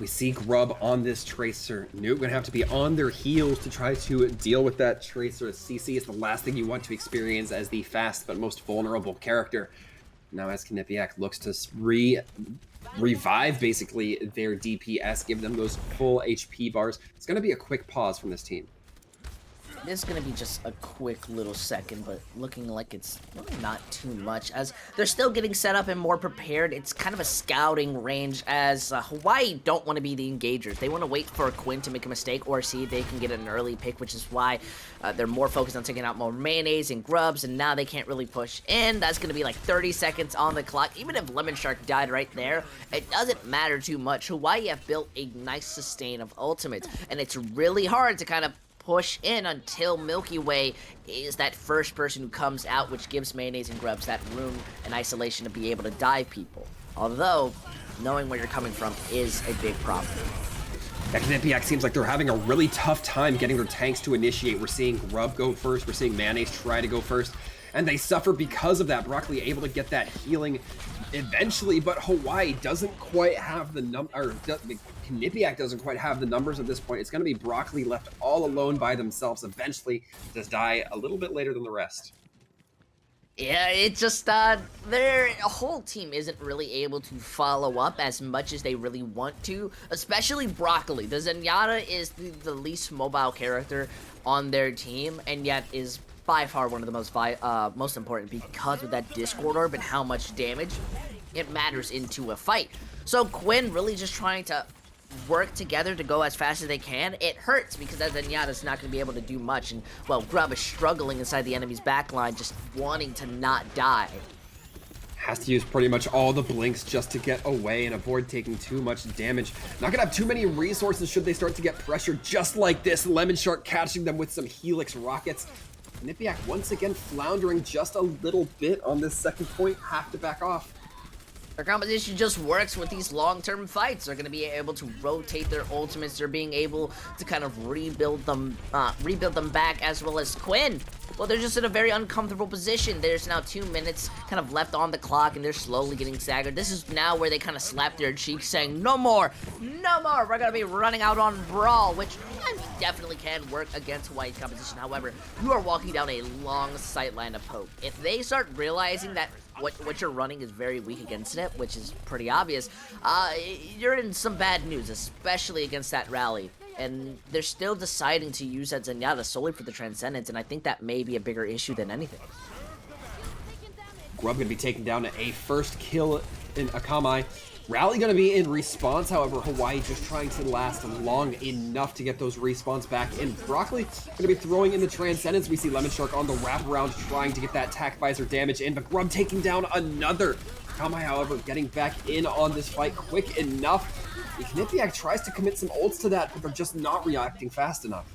We see Grub on this Tracer. Newt gonna have to be on their heels to try to deal with that Tracer. CC is the last thing you want to experience as the fast but most vulnerable character. Now as Quinnipiac looks to revive basically their DPS, give them those full HP bars, it's gonna be a quick pause from this team. This is gonna be just a quick little second, but looking like it's really not too much, as they're still getting set up and more prepared. It's kind of a scouting range, as Hawaii don't want to be the engagers. They want to wait for Quinn to make a mistake or see if they can get an early pick, which is why they're more focused on taking out more mayonnaise and grubs, and now they can't really push in. That's gonna be like 30 seconds on the clock. Even if Lemon Shark died right there, it doesn't matter too much. Hawaii have built a nice sustain of ultimates, and it's really hard to kind of push in until Milky Way is that first person who comes out, which gives mayonnaise and grubs that room and isolation to be able to dive people. Although, knowing where you're coming from is a big problem. Yeah, Quinnipiac seems like they're having a really tough time getting their tanks to initiate. We're seeing Grub go first, we're seeing Mayonnaise try to go first, and they suffer because of that. Broccoli able to get that healing eventually, but Hawaii doesn't quite have the Quinnipiac doesn't quite have the numbers at this point. It's going to be Broccoli left all alone by themselves eventually to die a little bit later than the rest. Yeah, it just, their whole team isn't really able to follow up as much as they really want to, especially Broccoli. The Zenyatta is the least mobile character on their team, and yet is by far one of the most important because of that Discord Orb and how much damage it matters into a fight. So Quinn really just trying to work together to go as fast as they can. It hurts because that Zenyatta's not going to be able to do much, and well, Grub is struggling inside the enemy's backline, just wanting to not die. Has to use pretty much all the blinks just to get away and avoid taking too much damage. Not gonna have too many resources should they start to get pressure just like this. Lemon Shark catching them with some Helix rockets. Quinnipiac once again floundering just a little bit on this second point. Have to back off. Their composition just works with these long-term fights. They're going to be able to rotate their ultimates. They're being able to kind of rebuild them back, as well as Quinn. Well, they're just in a very uncomfortable position. There's now 2 minutes kind of left on the clock, and they're slowly getting staggered. This is now where they kind of slap their cheeks, saying, no more, no more. We're going to be running out on Brawl, which definitely can work against Hawaii's composition. However, you are walking down a long sightline of poke. If they start realizing that what you're running is very weak against it, which is pretty obvious, you're in some bad news, especially against that rally. And they're still deciding to use that Zenyatta solely for the Transcendence, and I think that may be a bigger issue than anything. Grub gonna be taken down to a first kill in Akamai. Rally gonna be in response, however, Hawaii just trying to last long enough to get those respawns back in. Broccoli gonna be throwing in the Transcendence. We see Lemon Shark on the wraparound trying to get that tack visor damage in, but Grub taking down another. Akamai, however, getting back in on this fight quick enough. Quinnipiac tries to commit some ults to that, but they're just not reacting fast enough.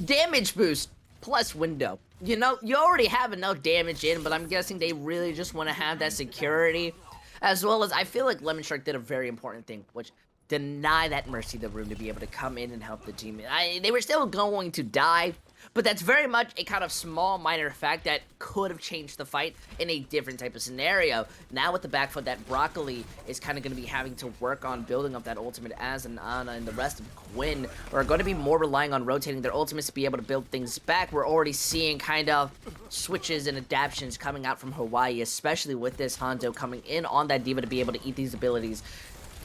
Damage boost plus window. You know, you already have enough damage in, but I'm guessing they really just want to have that security. As well as, I feel like Lemon Shark did a very important thing, which deny that Mercy the room to be able to come in and help the team. They were still going to die, but that's very much a kind of small, minor fact that could have changed the fight in a different type of scenario. Now with the back foot, that Broccoli is kind of going to be having to work on building up that ultimate, as an Ana and the rest of Quinn are going to be more relying on rotating their ultimates to be able to build things back. We're already seeing kind of switches and adaptations coming out from Hawaii, especially with this Hanzo coming in on that D.Va to be able to eat these abilities.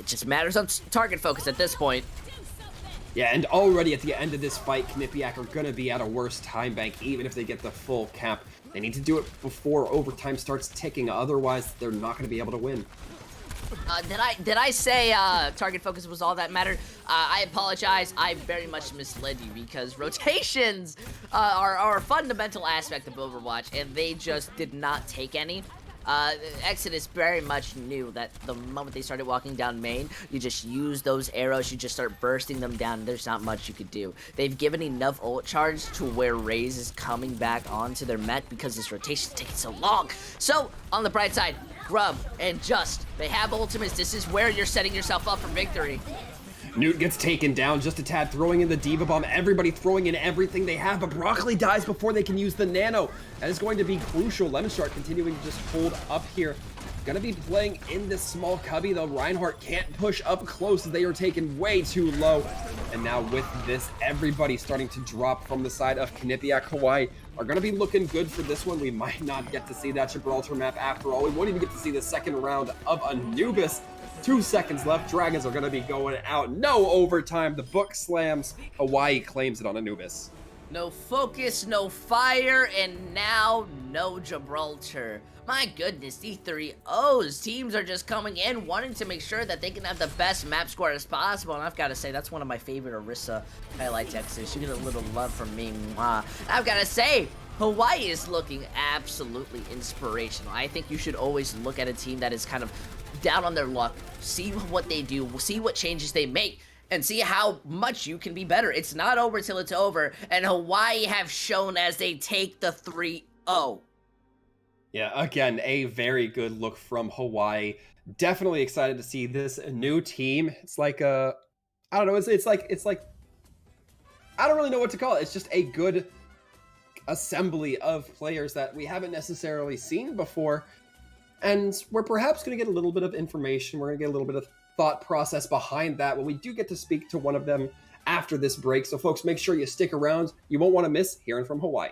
It just matters on target focus at this point. Yeah, and already at the end of this fight, Quinnipiac are going to be at a worse time bank, even if they get the full cap. They need to do it before overtime starts ticking, otherwise they're not going to be able to win. Did I say target focus was all that mattered? I apologize. I very much misled you, because rotations are a fundamental aspect of Overwatch, and they just did not take any. Exodus very much knew that the moment they started walking down main, you just use those arrows, you just start bursting them down, and there's not much you could do. They've given enough ult charge to where Raze is coming back onto their mech because this rotation's taking so long. So, on the bright side, Grub and Just, they have ultimates. This is where you're setting yourself up for victory. Newt gets taken down, just a tad throwing in the D.Va bomb, everybody throwing in everything they have, but Broccoli dies before they can use the nano. That is going to be crucial. Lemon Shark continuing to just hold up here. Gonna be playing in this small cubby, though. Reinhardt can't push up close as they are taken way too low. And now with this, everybody starting to drop from the side of Quinnipiac. Hawaii are gonna be looking good for this one. We might not get to see that Gibraltar map after all. We won't even get to see the second round of Anubis. 2 seconds left. Dragons are going to be going out. No overtime. The book slams. Hawaii claims it on Anubis. No focus, no fire, and now no Gibraltar. My goodness, these 3-0s teams are just coming in wanting to make sure that they can have the best map score as possible, and I've got to say, that's one of my favorite Orisa highlight textures. You get a little love from me, mwah. I've got to say, Hawaii is looking absolutely inspirational. I think you should always look at a team that is kind of down on their luck, see what they do, see what changes they make, and see how much you can be better. It's not over till it's over, and Hawaii have shown as they take the 3-0. Yeah, again, a very good look from Hawaii. Definitely excited to see this new team. It's like I don't know, it's like I don't really know what to call it. It's just a good assembly of players that we haven't necessarily seen before. And we're perhaps going to get a little bit of information. We're going to get a little bit of thought process behind that when we do get to speak to one of them after this break. So folks, make sure you stick around. You won't want to miss hearing from Hawaii.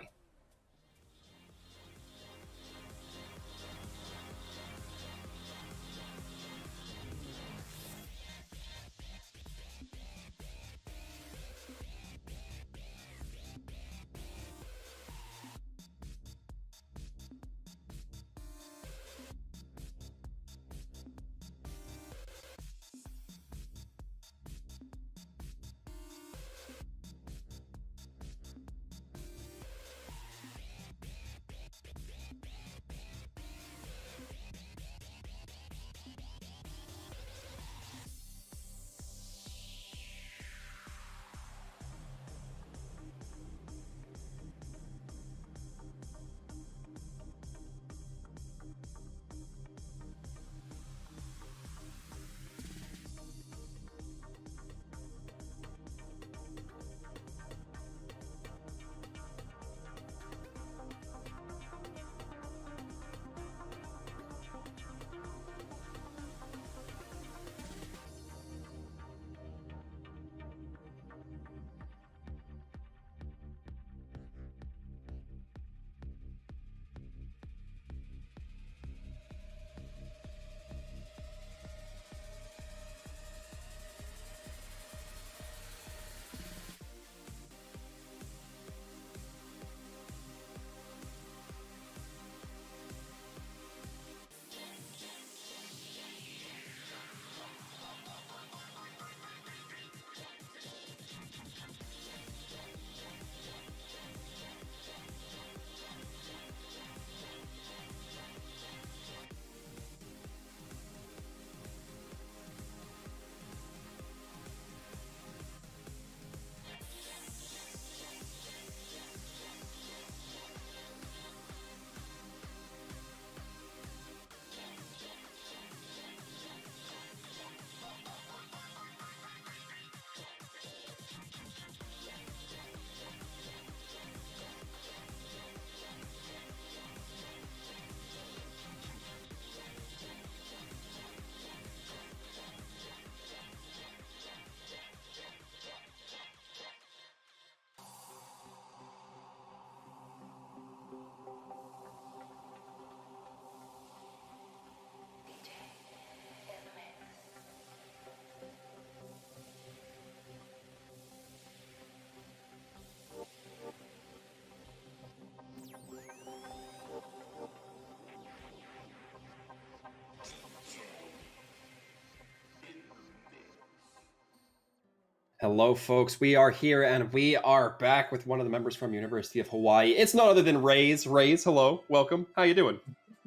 Hello, folks. We are here, and we are back with one of the members from University of Hawaii. It's none other than Rays. Rays, hello, welcome. How you doing?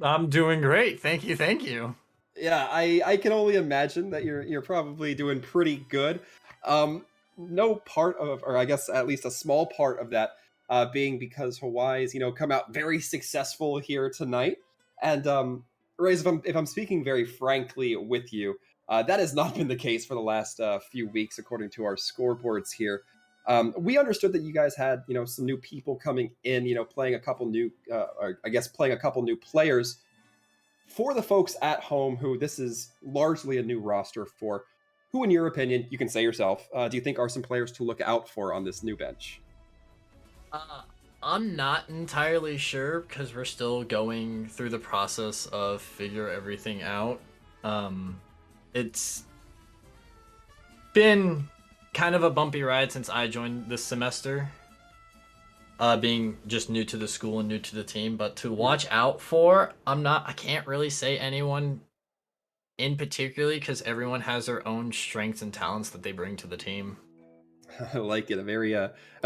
I'm doing great. Thank you. Thank you. Yeah, I can only imagine that you're probably doing pretty good. No part of, or I guess at least a small part of that, being because Hawaii's come out very successful here tonight. And Rays, if I'm speaking very frankly with you. That has not been the case for the last few weeks, according to our scoreboards here. We understood that you guys had, some new people coming in, playing a couple new, or I guess playing a couple new players. For the folks at home who this is largely a new roster for, who, in your opinion, you can say yourself, do you think are some players to look out for on this new bench? I'm not entirely sure because we're still going through the process of figure everything out. It's been kind of a bumpy ride since I joined this semester. being just new to the school and new to the team. But to watch out for, I can't really say anyone in particularly because everyone has their own strengths and talents that they bring to the team. I like it. A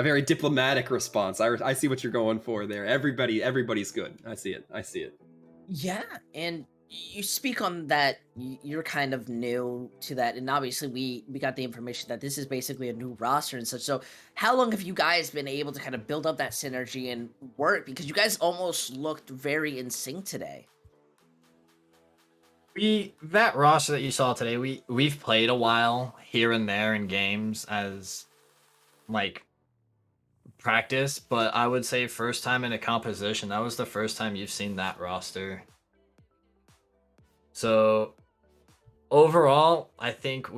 very diplomatic response. I see what you're going for there. Everybody's good. I see it. I see it. Yeah, and you speak on that. You're kind of new to that, and obviously we got the information that this is basically a new roster and such. So, how long have you guys been able to kind of build up that synergy and work? Because you guys almost looked very in sync today. That roster that you saw today, we've played a while here and there in games as like practice, but I would say first time in a composition, that was the first time you've seen that roster. So overall, I think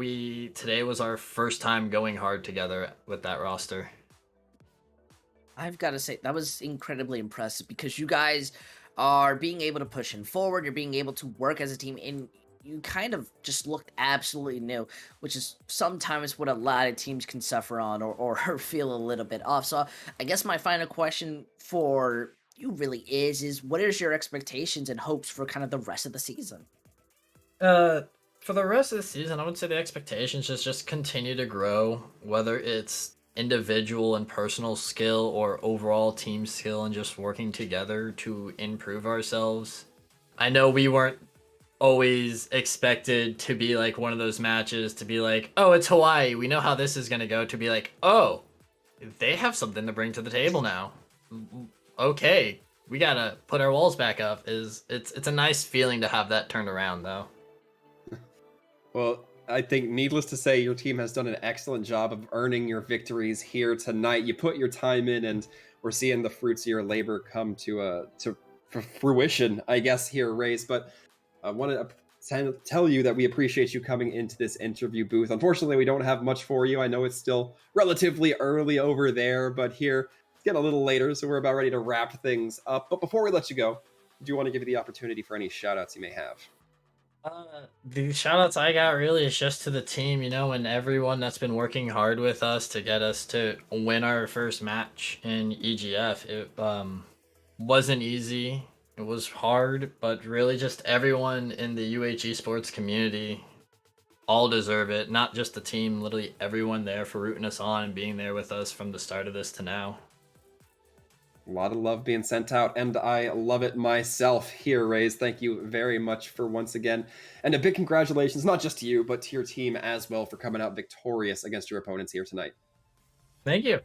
today was our first time going hard together with that roster. I've got to say that was incredibly impressive because you guys are being able to push in forward. You're being able to work as a team, and you kind of just looked absolutely new, which is sometimes what a lot of teams can suffer on or feel a little bit off. So I guess my final question for you really is what is your expectations and hopes for kind of the rest of the season? For the rest of the season, I would say the expectations just continue to grow, whether it's individual and personal skill or overall team skill and just working together to improve ourselves. I know we weren't always expected to be like one of those matches to be like, oh, it's Hawaii, we know how this is going to go, to be like, oh, they have something to bring to the table now. Okay, we got to put our walls back up. It's a nice feeling to have that turned around though. Well, I think needless to say, your team has done an excellent job of earning your victories here tonight. You put your time in, and we're seeing the fruits of your labor come to fruition, I guess, here, Rays. But I want to tell you that we appreciate you coming into this interview booth. Unfortunately, we don't have much for you. I know it's still relatively early over there, but here it's getting a little later, so we're about ready to wrap things up. But before we let you go, I do want to give you the opportunity for any shout-outs you may have. The shout outs I got really is just to the team, and everyone that's been working hard with us to get us to win our first match in EGF. It wasn't easy. It was hard, but really just everyone in the UHE sports community all deserve it. Not just the team, literally everyone there for rooting us on and being there with us from the start of this to now. A lot of love being sent out, and I love it myself here, Rays. Thank you very much for once again. And a big congratulations, not just to you, but to your team as well for coming out victorious against your opponents here tonight. Thank you.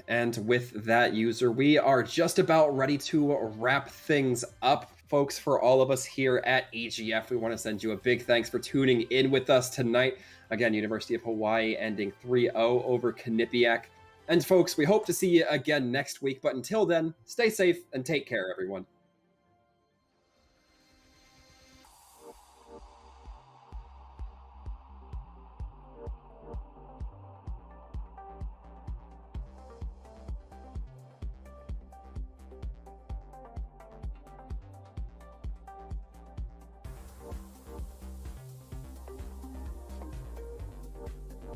And with that, user, we are just about ready to wrap things up. Folks, for all of us here at EGF, we want to send you a big thanks for tuning in with us tonight. Again, University of Hawaii ending 3-0 over Quinnipiac. And folks, we hope to see you again next week. But until then, stay safe and take care, everyone.